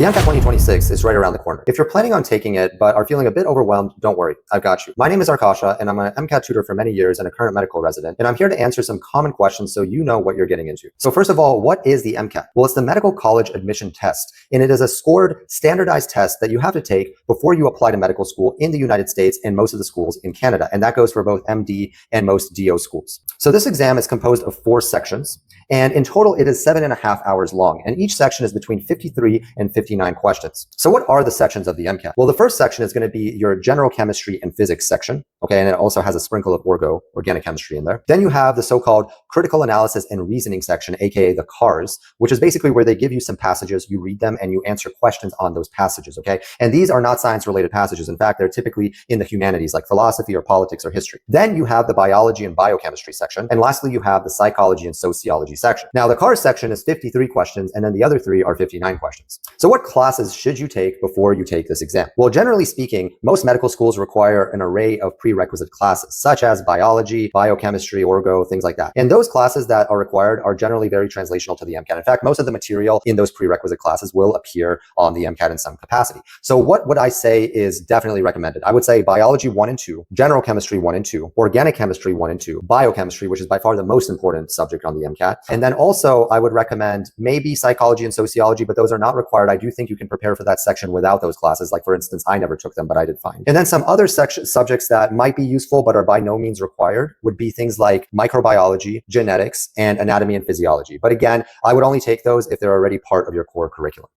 The MCAT 2026 is right around the corner. If you're planning on taking it but are feeling a bit overwhelmed, don't worry, I've got you. My name is Arkasha, and I'm an MCAT tutor for many years and a current medical resident, and I'm here to answer some common questions so you know what you're getting into. So first of all, what is the MCAT? Well, it's the medical college admission test, and it is a scored, standardized test that you have to take before you apply to medical school in the United States and most of the schools in Canada, and that goes for both MD and most DO schools. So this exam is composed of 4 sections, and in total, it is 7.5 hours long, and each section is between 53 and 59 questions. So what are the sections of the MCAT? Well, the first section is going to be your general chemistry and physics section, okay, and it also has a sprinkle of organic chemistry in there. Then you have the so-called critical analysis and reasoning section, aka the CARS, which is basically where they give you some passages, you read them, and you answer questions on those passages, okay? And these are not science-related passages. In fact, they're typically in the humanities, like philosophy or politics or history. Then you have the biology and biochemistry section, and lastly, you have the psychology and sociology section. Now, the CARS section is 53 questions, and then the other 3 are 59 questions. So what classes should you take before you take this exam? Well, generally speaking, most medical schools require an array of prerequisite classes, such as biology, biochemistry, orgo, things like that. And those classes that are required are generally very translational to the MCAT. In fact, most of the material in those prerequisite classes will appear on the MCAT in some capacity. So what would I say is definitely recommended? I would say biology 1 and 2, general chemistry 1 and 2, organic chemistry 1 and 2, biochemistry, which is by far the most important subject on the MCAT. And then also I would recommend maybe psychology and sociology, but those are not required. I do think you can prepare for that section without those classes. Like for instance, I never took them, but I did fine. And then some other subjects that might be useful, but are by no means required would be things like microbiology, genetics, and anatomy and physiology. But again, I would only take those if they're already part of your core curriculum.